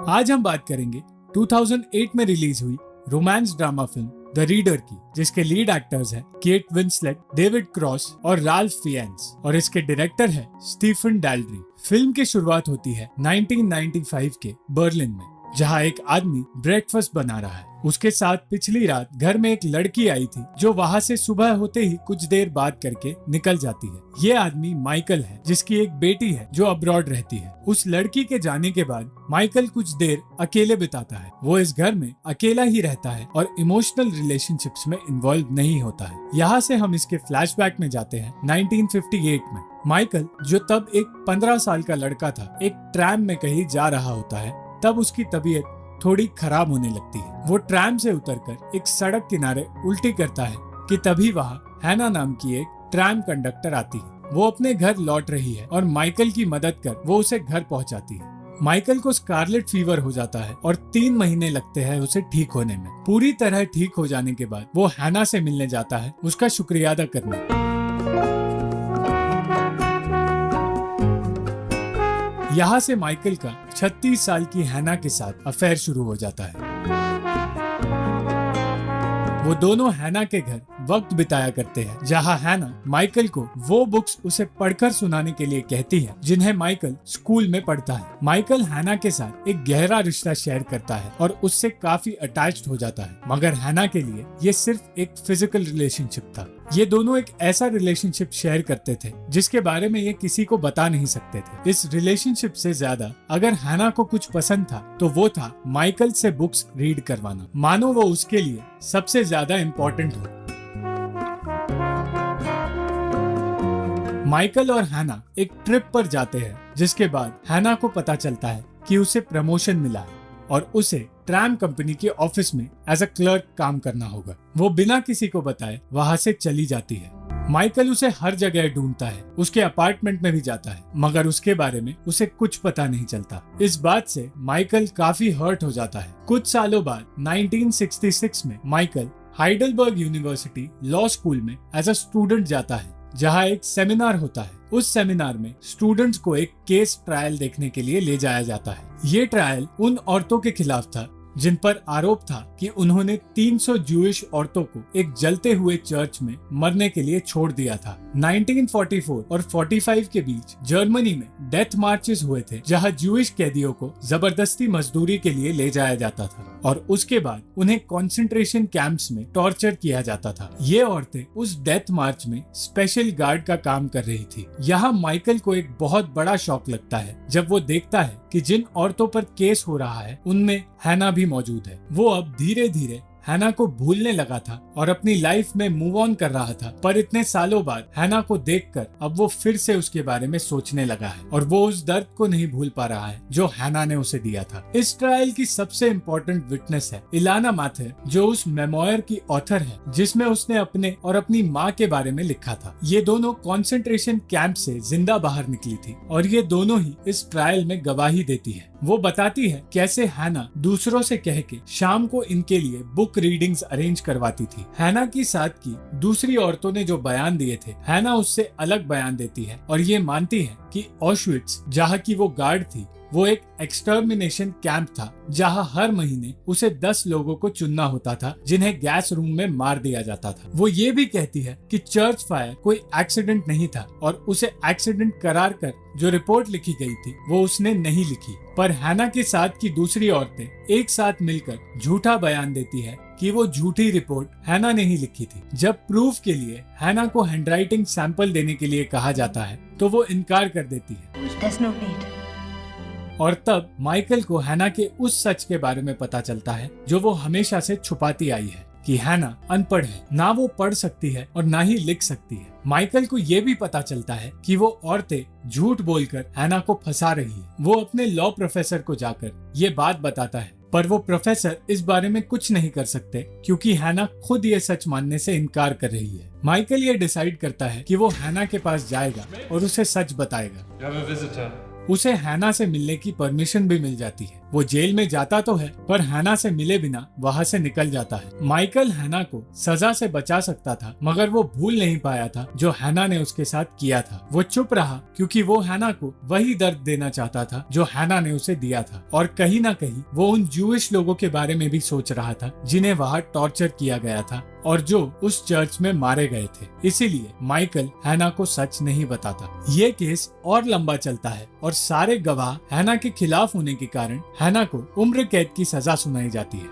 आज हम बात करेंगे 2008 में रिलीज हुई romance drama film the reader की, जिसके लीड एक्टर्स हैं केट विंसलेट, डेविड क्रॉस और राल्फ फिएन्स, और इसके डायरेक्टर है स्टीफन डैलरी। फिल्म की शुरुआत होती है 1995 के बर्लिन में, जहां एक आदमी ब्रेकफास्ट बना रहा है। उसके साथ पिछली रात घर में एक लड़की आई थी, जो वहां से सुबह होते ही कुछ देर बाद करके निकल जाती है। ये आदमी माइकल है, जिसकी एक बेटी है जो अब्रॉड रहती है। उस लड़की के जाने के बाद माइकल कुछ देर अकेले बिताता है। वो इस घर में अकेला ही रहता है और इमोशनल रिलेशनशिप्स में इन्वॉल्व नहीं होता है। यहाँ से हम इसके फ्लैशबैक में जाते हैं 1958 में। माइकल, जो तब एक 15 साल का लड़का था, एक ट्रैम में कहीं जा रहा होता है। तब उसकी तबीयत थोड़ी खराब होने लगती है। वो ट्रैम से उतरकर एक सड़क किनारे उल्टी करता है कि तभी वहाँ हैना नाम की एक ट्रैम कंडक्टर आती है। वो अपने घर लौट रही है और माइकल की मदद कर वो उसे घर पहुँचाती है। माइकल को स्कारलेट फीवर हो जाता है और 3 महीने लगते हैं उसे ठीक होने में। पूरी तरह ठीक हो जाने के बाद वो हैना से मिलने जाता है, उसका शुक्रिया अदा करने। यहाँ से माइकल का 36 साल की हैना के साथ अफेयर शुरू हो जाता है। वो दोनों हैना के घर वक्त बिताया करते हैं, जहाँ हैना माइकल को वो बुक्स उसे पढ़कर सुनाने के लिए कहती है जिन्हें माइकल स्कूल में पढ़ता है। माइकल हैना के साथ एक गहरा रिश्ता शेयर करता है और उससे काफी अटैच्ड हो जाता है, मगर हैना के लिए ये सिर्फ एक फिजिकल रिलेशनशिप था। ये दोनों एक ऐसा रिलेशनशिप शेयर करते थे जिसके बारे में ये किसी को बता नहीं सकते थे। इस रिलेशनशिप से ज्यादा अगर हैना को कुछ पसंद था तो वो था माइकल से बुक्स रीड करवाना, मानो वो उसके लिए सबसे ज्यादा इम्पोर्टेंट हो। माइकल और हैना एक ट्रिप पर जाते हैं, जिसके बाद हैना को पता चलता है कि उसे प्रमोशन मिला है और उसे ट्रैम कंपनी के ऑफिस में एज अ क्लर्क काम करना होगा। वो बिना किसी को बताए वहां से चली जाती है। माइकल उसे हर जगह ढूंढता है, उसके अपार्टमेंट में भी जाता है, मगर उसके बारे में उसे कुछ पता नहीं चलता। इस बात से माइकल काफी हर्ट हो जाता है। कुछ सालों बाद 1966 में Michael Heidelberg university law school में एज अ स्टूडेंट जाता है, जहाँ एक सेमिनार होता है। उस सेमिनार में स्टूडेंट्स को एक केस ट्रायल देखने के लिए ले जाया जाता है। ये ट्रायल उन औरतों के खिलाफ था जिन पर आरोप था कि उन्होंने 300 जूइश औरतों को एक जलते हुए चर्च में मरने के लिए छोड़ दिया था। 1944 और 45 के बीच जर्मनी में डेथ मार्चेस हुए थे, जहां जूइश कैदियों को जबरदस्ती मजदूरी के लिए ले जाया जाता था और उसके बाद उन्हें कंसंट्रेशन कैंप्स में टॉर्चर किया जाता था। ये औरतें उस डेथ मार्च में स्पेशल गार्ड का काम कर रही थी। यहाँ माइकल को एक बहुत बड़ा शॉक लगता है जब वो देखता है कि जिन औरतों पर केस हो रहा है उनमें हैना भी मौजूद है। वो अब धीरे धीरे हैना को भूलने लगा था और अपनी लाइफ में मूव ऑन कर रहा था, पर इतने सालों बाद हैना को देखकर अब वो फिर से उसके बारे में सोचने लगा है और वो उस दर्द को नहीं भूल पा रहा है जो हैना ने उसे दिया था। इस ट्रायल की सबसे इम्पोर्टेंट विटनेस है इलाना माथेर, जो उस मेमोयर की ऑथर है जिसमें उसने अपने और अपनी माँ के बारे में लिखा था। ये दोनों कॉन्सेंट्रेशन कैंप से जिंदा बाहर निकली थी और ये दोनों ही इस ट्रायल में गवाही देती है। वो बताती है कैसे हैना दूसरों से कह के शाम को इनके लिए बुक रीडिंग्स अरेंज करवाती थी। हैना की साथ की दूसरी औरतों ने जो बयान दिए थे, हैना उससे अलग बयान देती है और ये मानती है कि ऑशविट्ज, जहाँ की वो गार्ड थी, वो एक एक्सटर्मिनेशन कैंप था जहां हर महीने उसे 10 लोगों को चुनना होता था जिन्हें गैस रूम में मार दिया जाता था। वो ये भी कहती है कि चर्च फायर कोई एक्सीडेंट नहीं था और उसे एक्सीडेंट करार कर जो रिपोर्ट लिखी गई थी वो उसने नहीं लिखी। पर हैना के साथ की दूसरी औरतें एक साथ मिलकर झूठा बयान देती है कि वो झूठी रिपोर्ट हैना ने ही लिखी थी। जब प्रूफ के लिए हैना को हैंडराइटिंग सैंपल देने के लिए कहा जाता है तो वो इनकार कर देती है। और तब माइकल को हैना के उस सच के बारे में पता चलता है जो वो हमेशा से छुपाती आई है, कि हैना अनपढ़ है, ना वो पढ़ सकती है और ना ही लिख सकती है। माइकल को ये भी पता चलता है कि वो औरतें झूठ बोलकर हैना को फंसा रही है। वो अपने लॉ प्रोफेसर को जाकर ये बात बताता है, पर वो प्रोफेसर इस बारे में कुछ नहीं कर सकते क्योंकि हैना खुद ये सच मानने से इनकार कर रही है। माइकल ये डिसाइड करता है कि वो हैना के पास जाएगा और उसे सच बताएगा। उसे हैना से मिलने की परमिशन भी मिल जाती है। वो जेल में जाता तो है पर हैना से मिले बिना वहाँ से निकल जाता है। माइकल हैना को सजा से बचा सकता था मगर वो भूल नहीं पाया था जो हैना ने उसके साथ किया था। वो चुप रहा क्योंकि वो हैना को वही दर्द देना चाहता था जो हैना ने उसे दिया था और कहीं ना कहीं वो उन जूइश लोगों के बारे में भी सोच रहा था जिन्हें वहाँ टॉर्चर किया गया था और जो उस चर्च में मारे गए थे। इसीलिए माइकल हैना को सच नहीं बताता। ये केस और लंबा चलता है और सारे गवाह हैना के खिलाफ होने के कारण हैना को उम्र कैद की सजा सुनाई जाती है।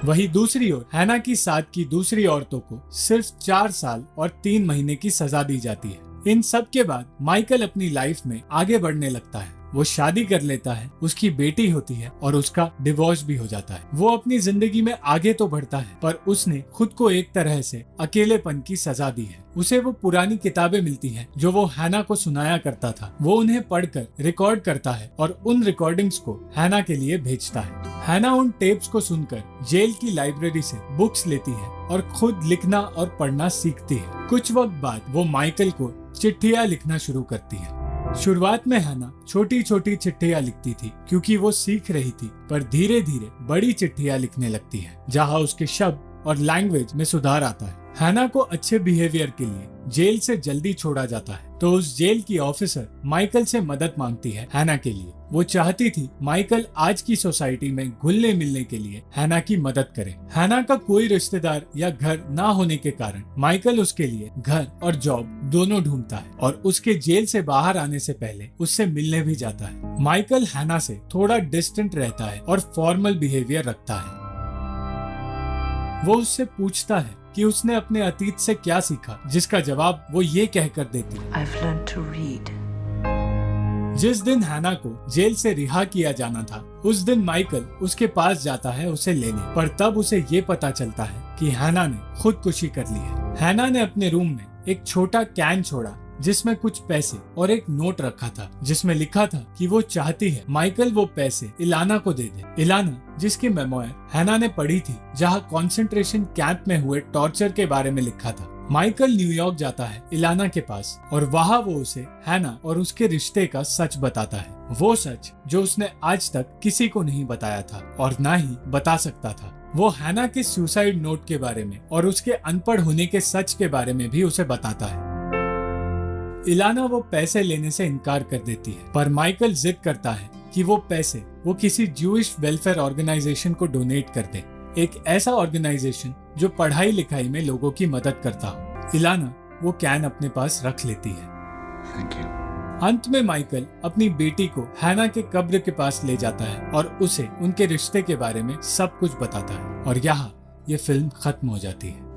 वही दूसरी ओर हैना की साथ की दूसरी औरतों को सिर्फ 4 साल और 3 महीने की सजा दी जाती है। इन सब के बाद माइकल अपनी लाइफ में आगे बढ़ने लगता है। वो शादी कर लेता है, उसकी बेटी होती है और उसका डिवोर्स भी हो जाता है। वो अपनी जिंदगी में आगे तो बढ़ता है पर उसने खुद को एक तरह से अकेलेपन की सजा दी है। उसे वो पुरानी किताबें मिलती हैं जो वो हैना को सुनाया करता था। वो उन्हें पढ़कर रिकॉर्ड करता है और उन रिकॉर्डिंग्स को हैना के लिए भेजता है। हैना उन टेप्स को सुनकर जेल की लाइब्रेरी से बुक्स लेती है और खुद लिखना और पढ़ना सीखती है। कुछ वक्त बाद वो माइकल को चिट्ठियाँ लिखना शुरू करती है। शुरुआत में हैना छोटी छोटी चिट्ठियाँ लिखती थी क्योंकि वो सीख रही थी, पर धीरे धीरे बड़ी चिट्ठियाँ लिखने लगती है जहाँ उसके शब्द और लैंग्वेज में सुधार आता है। हैना को अच्छे बिहेवियर के लिए जेल से जल्दी छोड़ा जाता है तो उस जेल की ऑफिसर माइकल से मदद मांगती है हैना के लिए। वो चाहती थी माइकल आज की सोसाइटी में घुलने मिलने के लिए हैना की मदद करे। हैना का कोई रिश्तेदार या घर ना होने के कारण माइकल उसके लिए घर और जॉब दोनों ढूंढता है और उसके जेल से बाहर आने से पहले उससे मिलने भी जाता है। माइकल हैना से थोड़ा डिस्टेंट रहता है और फॉर्मल बिहेवियर रखता है। वो उससे पूछता है कि उसने अपने अतीत से क्या सीखा, जिसका जवाब वो ये कहकर देती है, I've learned to read. जिस दिन हैना को जेल से रिहा किया जाना था उस दिन माइकल उसके पास जाता है उसे लेने, पर तब उसे ये पता चलता है कि हैना ने खुदकुशी कर ली है। हैना ने अपने रूम में एक छोटा कैन छोड़ा जिसमें कुछ पैसे और एक नोट रखा था जिसमें लिखा था कि वो चाहती है माइकल वो पैसे इलाना को दे दे। इलाना जिसकी मेमोयर हैना ने पढ़ी थी जहाँ कॉन्सेंट्रेशन कैंप में हुए टॉर्चर के बारे में लिखा था। माइकल न्यूयॉर्क जाता है इलाना के पास और वहाँ वो उसे हैना और उसके रिश्ते का सच बताता है। वो सच जो उसने आज तक किसी को नहीं बताया था और ना ही बता सकता था। वो हैना के सुसाइड नोट के बारे में और उसके अनपढ़ होने के सच के बारे में भी उसे बताता है। इलाना वो पैसे लेने से इनकार कर देती है पर माइकल जिद करता है कि वो पैसे वो किसी ज्यूइश वेलफेयर ऑर्गेनाइजेशन को डोनेट कर दे, एक ऐसा ऑर्गेनाइजेशन जो पढ़ाई लिखाई में लोगों की मदद करता हो। इलाना वो कैन अपने पास रख लेती है। Thank you. अंत में माइकल अपनी बेटी को हैना के कब्र के पास ले जाता है और उसे उनके रिश्ते के बारे में सब कुछ बताता है और यहाँ ये फिल्म खत्म हो जाती है।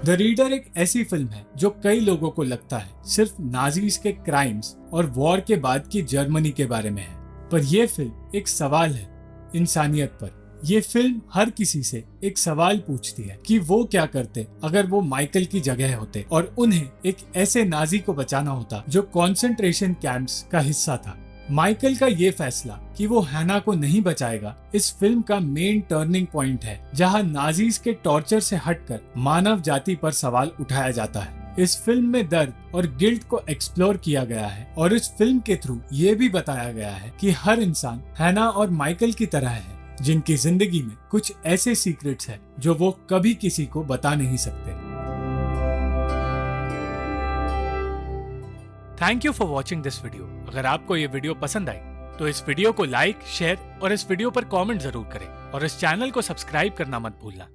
द रीडर एक ऐसी फिल्म है जो कई लोगों को लगता है सिर्फ नाजीज के क्राइम्स और वॉर के बाद की जर्मनी के बारे में है, पर यह फिल्म एक सवाल है इंसानियत पर। ये फिल्म हर किसी से एक सवाल पूछती है कि वो क्या करते अगर वो माइकल की जगह होते और उन्हें एक ऐसे नाजी को बचाना होता जो कॉन्सेंट्रेशन कैंप्स का हिस्सा था। माइकल का ये फैसला कि वो हैना को नहीं बचाएगा इस फिल्म का मेन टर्निंग पॉइंट है जहां नाजीज के टॉर्चर से हटकर मानव जाति पर सवाल उठाया जाता है। इस फिल्म में दर्द और गिल्ट को एक्सप्लोर किया गया है और इस फिल्म के थ्रू ये भी बताया गया है कि हर इंसान हैना और माइकल की तरह है जिनकी जिंदगी में कुछ ऐसे सीक्रेट्स हैं जो वो कभी किसी को बता नहीं सकते। Thank you for watching this video. अगर आपको ये वीडियो पसंद आई तो इस वीडियो को लाइक, शेयर और इस वीडियो पर कमेंट जरूर करें और इस चैनल को सब्सक्राइब करना मत भूलना।